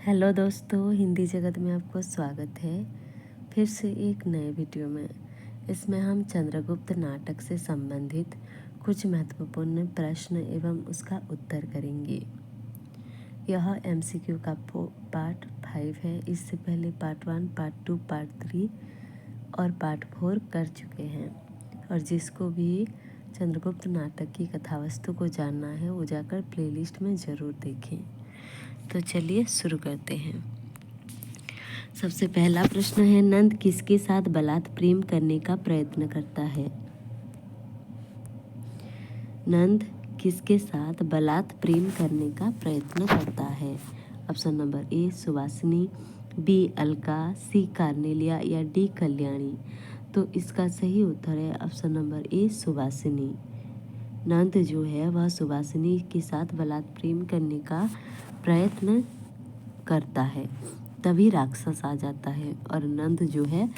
Hello दोस्तों, हिंदी जगत में आपको स्वागत है फिर से एक नए वीडियो में। इसमें हम चंद्रगुप्त नाटक से संबंधित कुछ महत्वपूर्ण प्रश्न एवं उसका उत्तर करेंगे। यह एमसीक्यू का पार्ट 5 है। इससे पहले पार्ट 1, पार्ट 2, पार्ट 3 और पार्ट 4 कर चुके हैं। और जिसको भी चंद्रगुप्त नाटक की कथावस्तु को जानना है वो जाकर प्लेलिस्ट में ज़रूर देखें। तो चलिए शुरू करते हैं। सबसे पहला प्रश्न है, नंद किसके साथ बलात् प्रेम करने का प्रयत्न करता है? नंद किसके साथ बलात् प्रेम करने का प्रयत्न करता है? ऑप्शन नंबर ए सुवासिनी, बी अलका, सी कार्नेलिया या डी कल्याणी। तो इसका सही उत्तर है ऑप्शन नंबर ए सुवासिनी। नंद जो है वह सुवासिनी के साथ बलात् प्रेम करने का प्रयत्न करता है, तभी राक्षस आ जाता है और नंद जो है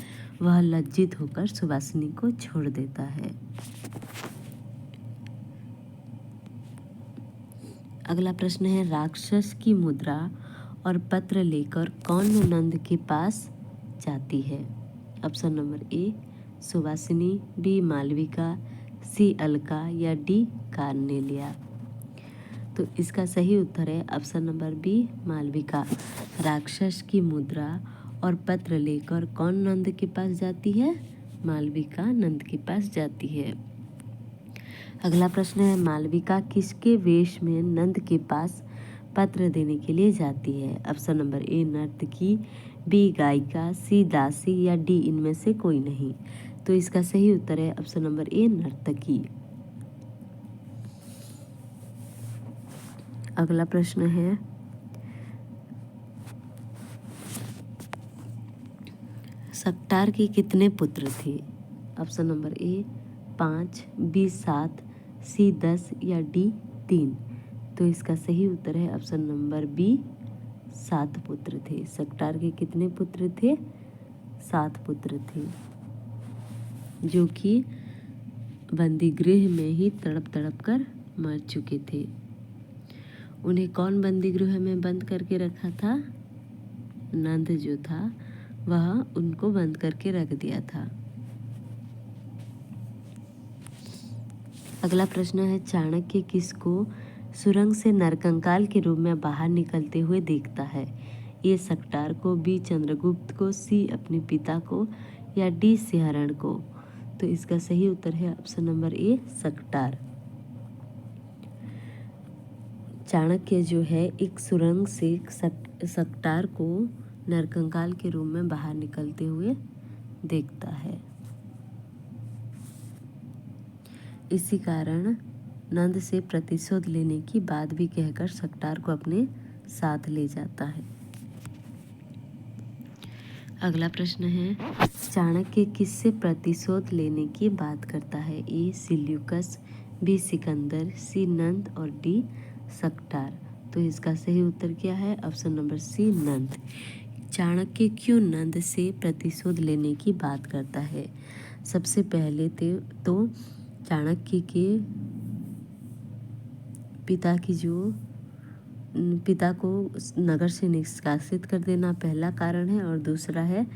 वह लज्जित होकर सुवासिनी को छोड़ देता है। अगला प्रश्न है, राक्षस की मुद्रा और पत्र लेकर कौन नंद के पास जाती है? ऑप्शन नंबर ए सुवासिनी, बी मालविका, सी अलका या डी कार्नेलिया। तो इसका सही उत्तर है ऑप्शन नंबर बी मालविका। राक्षस की मुद्रा और पत्र लेकर कौन नंद के पास जाती है? मालविका नंद के पास जाती है। अगला प्रश्न है, मालविका किसके वेश में नंद के पास पत्र देने के लिए जाती है? ऑप्शन नंबर ए नर्तकी, बी गायिका, सी दासी या डी इनमें से कोई नहीं। तो इसका सही उत्तर है ऑप्शन नंबर ए नर्तकी। अगला प्रश्न है, सक्टार के कितने पुत्र थे? ऑप्शन नंबर ए 5, बी 7, सी 10 या डी 3। तो इसका सही उत्तर है ऑप्शन नंबर बी 7 पुत्र थे। सक्टार के कितने पुत्र थे? 7 पुत्र थे, जो कि बंदी गृह में ही तड़प तड़प कर मर चुके थे। उन्हें कौन बंदी गृह में बंद करके रखा था? नंद जो था वह उनको बंद करके रख दिया था। अगला प्रश्न है, चाणक्य किसको सुरंग से नरकंकाल के रूप में बाहर निकलते हुए देखता है? ए सक्टार को, बी चंद्रगुप्त को, सी अपने पिता को या डी सिंहरण को। तो इसका सही उत्तर है ऑप्शन नंबर ए सक्टार। चाणक्य जो है एक सुरंग से सक्टार को नरकंकाल के रूप में बाहर निकलते हुए देखता है। इसी कारण नंद से प्रतिशोध लेने की बात भी कहकर सक्टार को अपने साथ ले जाता है। अगला प्रश्न है, चाणक्य किससे प्रतिशोध लेने की बात करता है? ए सिल्यूकस, बी सिकंदर, सी नंद और डी सक्टार। तो इसका सही उत्तर क्या है? ऑप्शन नंबर सी नंद। चाणक्य क्यों नंद से प्रतिशोध लेने की बात करता है? सबसे पहले तो चाणक्य के पिता को नगर से निष्कासित कर देना पहला कारण है, और दूसरा है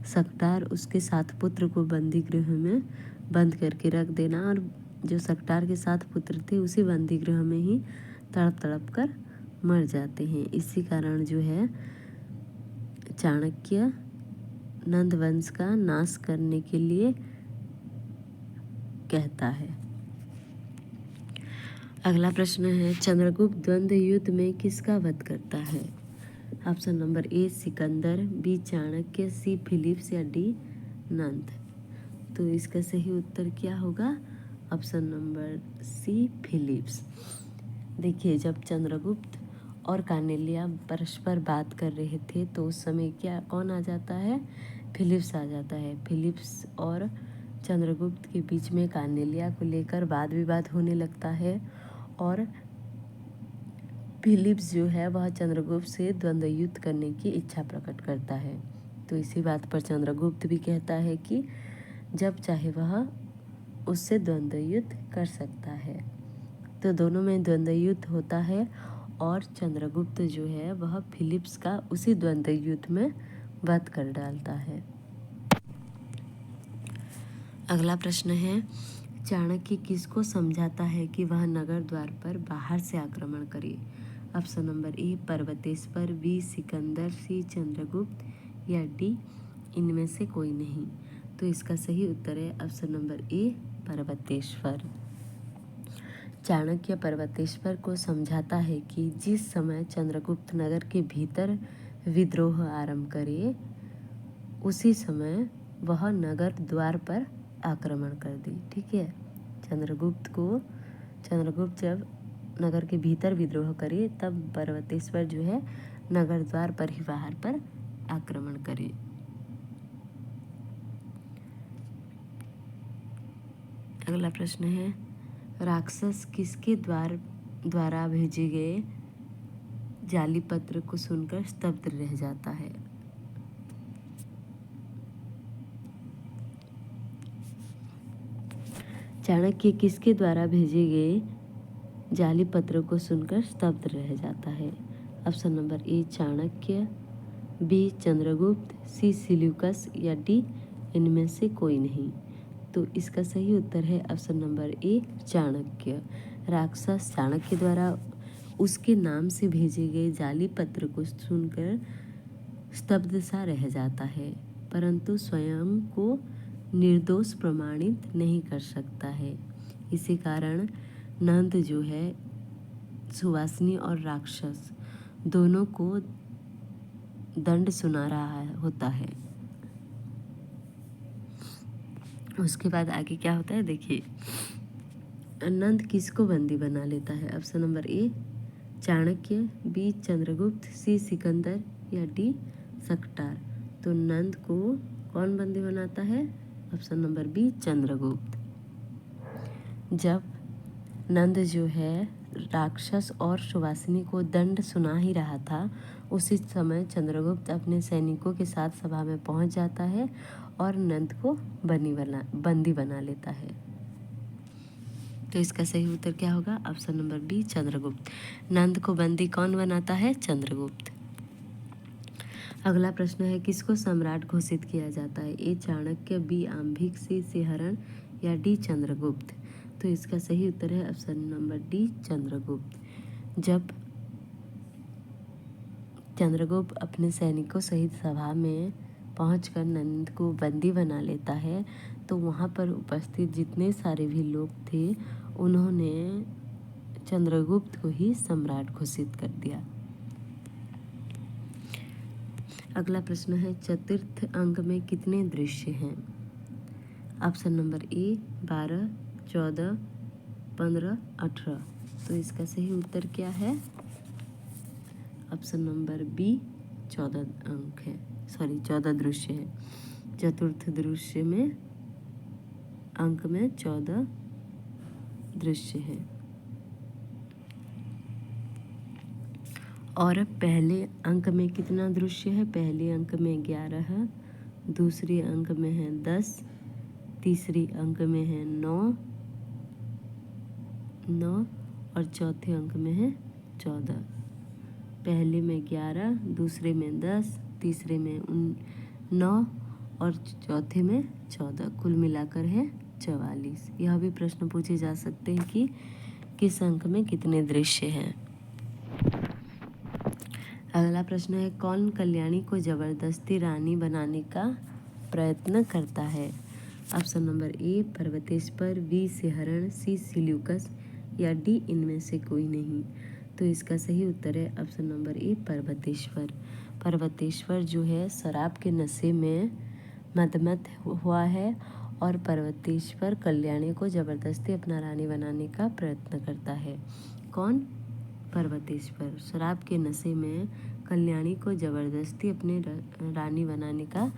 सक्टार उसके 7 पुत्र को बंदी गृह में बंद करके रख देना, और जो सक्टार के 7 पुत्र थे उसी बंदी गृह में ही तड़प तड़प कर मर जाते हैं। इसी कारण जो है चाणक्य नंद वंश का नाश करने के लिए कहता है। अगला प्रश्न है, चंद्रगुप्त द्वंद्व युद्ध में किसका वध करता है? Option number A Sikandar, B Chanakya, C Philips या डी नंद। तो इसका सही उत्तर क्या होगा? Option number C Philips. देखिए, जब चंद्रगुप्त और कार्नेलिया परस्पर बात कर रहे थे तो उस समय कौन आ जाता है? फिलिप्स आ जाता है। फिलिप्स और चंद्रगुप्त के बीच में कार्नेलिया को लेकर वाद विवाद होने लगता है, और फिलिप्स जो है वह चंद्रगुप्त से द्वंद्व युद्ध करने की इच्छा प्रकट करता है। तो इसी बात पर चंद्रगुप्त भी कहता है कि जब चाहे वह उससे द्वंद्व युद्ध कर सकता है। तो दोनों में द्वंद्व युद्ध होता है और चंद्रगुप्त जो है वह फिलिप्स का उसी द्वंद्व युद्ध में वध कर डालता है। अगला प्रश्न है, चाणक्य किसको समझाता है कि वह नगर द्वार पर बाहर से आक्रमण करे? Option number A Parvateshwar, B Sikandar, C Chandragupta या डी इनमें से कोई नहीं। तो इसका सही उत्तर है option number A Parvateshwar. Chanakya Parvateshwar को समझाता है कि जिस समय चंद्रगुप्त नगर के भीतर विद्रोह आरंभ करे उसी समय वह नगर द्वार पर आक्रमण कर दे। ठीक है, चंद्रगुप्त जब नगर के भीतर विद्रोह करे तब पर्वतेश्वर जो है नगर द्वार पर ही बाहर पर आक्रमण करे। अगला प्रश्न है, राक्षस किसके द्वारा भेजे गए जाली पत्र को सुनकर स्तब्ध रह जाता है? चाणक्य किसके द्वारा भेजे गए जाली पत्रों को सुनकर स्तब्ध रह जाता है? Option number A Chanakya, B Chandragupta, C Seleucus या डी इनमें से कोई नहीं। तो इसका सही उत्तर है ऑप्शन नंबर ए चाणक्य। राक्षस चाणक्य द्वारा उसके नाम से भेजे गए जाली पत्र को सुनकर स्तब्ध सा रह जाता है, परंतु स्वयं को निर्दोष प्रमाणित नहीं कर सकता है। इसी कारण नंद जो है सुवासिनी और राक्षस दोनों को दंड सुना रहा होता है। उसके बाद आगे क्या होता है देखिए, नंद किसको बंदी बना लेता है? Option number A Chanakya, B Chandragupta, C Sikandar या डी सकटार। तो नंद को कौन बंदी बनाता है? Option number B Chandragupta. जब नंद जो है राक्षस और सुवासिनी को दंड सुना ही रहा था उसी समय चंद्रगुप्त अपने सैनिकों के साथ सभा में पहुंच जाता है और नंद को बंदी बना लेता है। तो इसका सही उत्तर क्या होगा? Option number B Chandragupta. Nand को बंदी कौन बनाता है? चंद्रगुप्त। अगला प्रश्न है, किसको सम्राट घोषित किया जाता है? ए चाणक्य, बी आंभिक, सी सिंहरण या डी चंद्रगुप्त। तो इसका सही उत्तर है ऑप्शन नंबर डी चंद्रगुप्त। जब चंद्रगुप्त अपने सैनिकों सहित सभा में पहुंचकर नंद को बंदी बना लेता है तो वहां पर उपस्थित जितने सारे भी लोग थे उन्होंने चंद्रगुप्त को ही सम्राट घोषित कर दिया। अगला प्रश्न है, चतुर्थ अंक में कितने दृश्य हैं? ऑप्शन नंबर ए 12, 14, 15, 18। तो इसका सही उत्तर क्या है? ऑप्शन नंबर बी 14 अंक है, 14 दृश्य है। चतुर्थ दृश्य में अंक में 14 दृश्य है। और पहले अंक में कितना दृश्य है? पहले अंक में 11, दूसरे अंक में है 10, तीसरे अंक में है 9 और चौथे अंक में है 14। पहले में 11, दूसरे में 10, तीसरे में 9 और चौथे में 14, कुल मिलाकर है 44। यह भी प्रश्न पूछे जा सकते हैं कि किस अंक में कितने दृश्य हैं। अगला प्रश्न है, कौन कल्याणी को जबरदस्ती रानी बनाने का प्रयत्न करता है? Option number A Parvateshwar, B Sinharan, C Seleucus या डी इनमें से कोई नहीं। तो इसका सही उत्तर है option number A Parvateshwar. Parvateshwar जो है शराब के नशे में मदमत हुआ है और पर्वतेश्वर कल्याणी को जबरदस्ती अपना रानी बनाने का प्रयत्न करता है। कौन? पर्वतेश्वर शराब के नशे में कल्याणी को जबरदस्ती अपने रानी बनाने का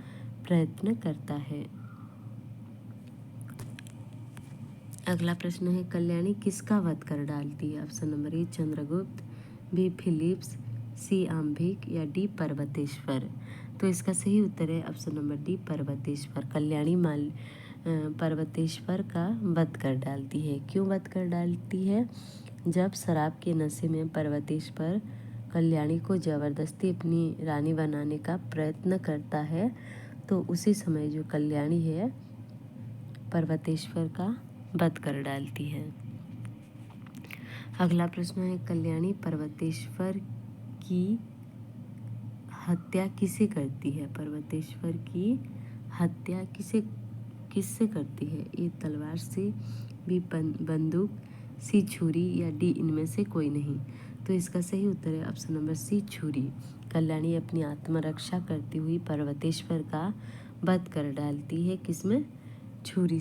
प्रयत्न करता है। अगला प्रश्न है, कल्याणी किसका वध कर डालती है? Option number A Chandragupta, B Philips, C Ambhik या डी पर्वतेश्वर। तो इसका सही उत्तर है option number D Parvateshwar. Kalyani Parvateshwar का वध कर डालती है। क्यों वध कर डालती है? जब शराब के नशे में पर्वतेश्वर कल्याणी को जबरदस्ती अपनी रानी बनाने का प्रयत्न करता है तो उसी समय जो कल्याणी है पर्वतेश्वर का वध कर डालती है। अगला प्रश्न है, कल्याणी पर्वतेश्वर की हत्या किसे करती है? पर्वतेश्वर की हत्या किससे करती है? ए तलवार से, बी बंदूक, सी छुरी या डी इनमें से कोई नहीं। तो इसका सही उत्तर है ऑप्शन नंबर सी छुरी। कल्याणी अपनी आत्मरक्षा करती हुई पर्वतेश्वर का वध कर डालती है, किसमें? छुरी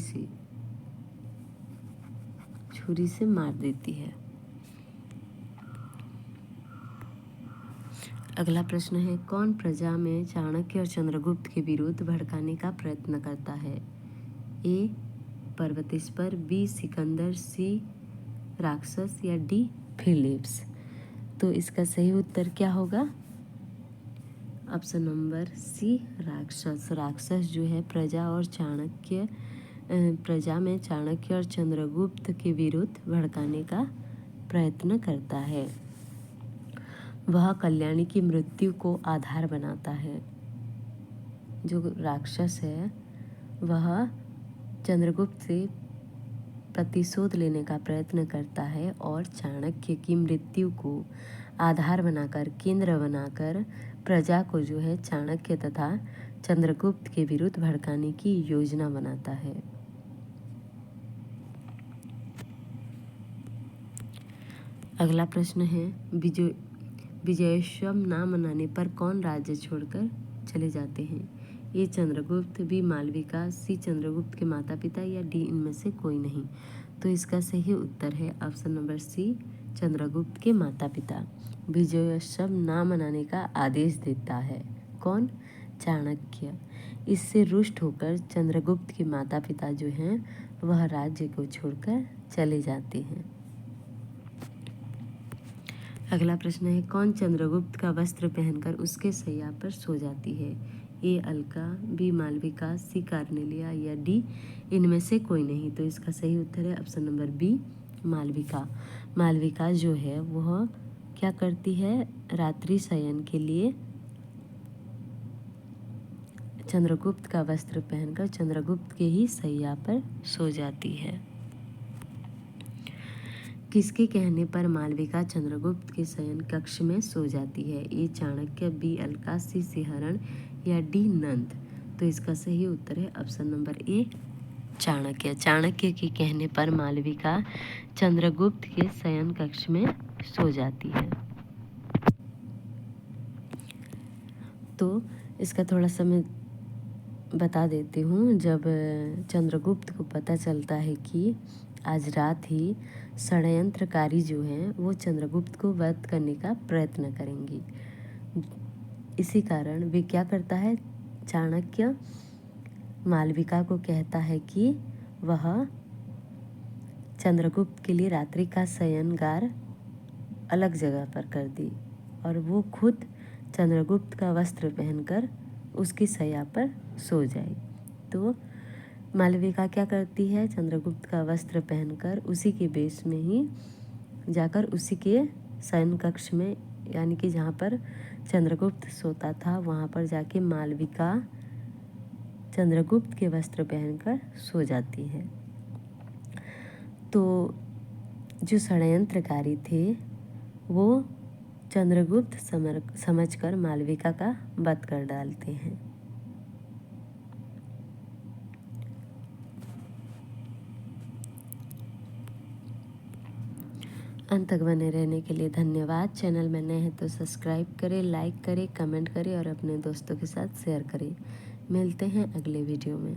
से मार देती है। अगला प्रश्न है, कौन प्रजा में चाणक्य और चंद्रगुप्त के विरुद्ध भड़काने का प्रयत्न करता है? ए पर्वतेश्वर, बी सिकंदर, सी राक्षस या डी फिलिप्स। तो इसका सही उत्तर क्या होगा? ऑप्शन नंबर सी राक्षस। राक्षस जो है प्रजा में चाणक्य और चंद्रगुप्त के विरुद्ध भड़काने का प्रयत्न करता है। वह कल्याणी की मृत्यु को आधार बनाता है। जो राक्षस है वह चंद्रगुप्त से प्रतिशोध लेने का प्रयत्न करता है और चाणक्य की मृत्यु को आधार बनाकर, केंद्र बनाकर प्रजा को जो है चाणक्य तथा चंद्रगुप्त के विरुद्ध भड़काने की योजना बनाता है। अगला प्रश्न है, विजयोत्सव ना मनाने पर कौन राज्य छोड़कर चले जाते हैं? ए चंद्रगुप्त, बी मालविका, सी चंद्रगुप्त के माता पिता या डी इनमें से कोई नहीं। तो इसका सही उत्तर है ऑप्शन नंबर सी चंद्रगुप्त के माता पिता। विजयोत्सव ना मनाने का आदेश देता है कौन? चाणक्य। इससे रुष्ट होकर चंद्रगुप्त के माता पिता जो हैं वह राज्य को छोड़कर चले जाते हैं। अगला प्रश्न है, कौन चंद्रगुप्त का वस्त्र पहनकर उसके शैया पर सो जाती है? A Alka, B Malvika, C Cornelia या डी इनमें से कोई नहीं। तो इसका सही उत्तर है option number B Malvika. Malvika जो है वह क्या करती है? रात्रि शयन के लिए चंद्रगुप्त का वस्त्र पहनकर चंद्रगुप्त के ही शैया पर सो जाती है। किसके कहने पर मालविका चंद्रगुप्त के शयन कक्ष में सो जाती है? ए चाणक्य, बी अलका, सी सिंहरण या डी नंद। तो इसका सही उत्तर है option number A Chanakya. Chanakya के कहने पर मालविका चंद्रगुप्त के शयन कक्ष में सो जाती है। तो इसका थोड़ा सा मैं बता देती हूँ। जब चंद्रगुप्त को पता चलता है कि आज रात ही षड्यंत्रकारी जो हैं वो चंद्रगुप्त को वध करने का प्रयत्न करेंगी, इसी कारण वे क्या करता है, चाणक्य मालविका को कहता है कि वह चंद्रगुप्त के लिए रात्रि का शयनगार अलग जगह पर कर दी और वो खुद चंद्रगुप्त का वस्त्र पहनकर उसकी शैया पर सो जाए। तो मालविका क्या करती है, चंद्रगुप्त का वस्त्र पहनकर उसी के वेश में ही जाकर उसी के शयन कक्ष में, यानी कि जहाँ पर चंद्रगुप्त सोता था वहाँ पर जाके मालविका चंद्रगुप्त के वस्त्र पहनकर सो जाती है। तो जो षड्यंत्रकारी थे वो चंद्रगुप्त समझकर मालविका का वध कर डालते हैं। अंत तक बने रहने के लिए धन्यवाद। चैनल में नए हैं तो सब्सक्राइब करें, लाइक करें, कमेंट करें और अपने दोस्तों के साथ शेयर करें। मिलते हैं अगले वीडियो में।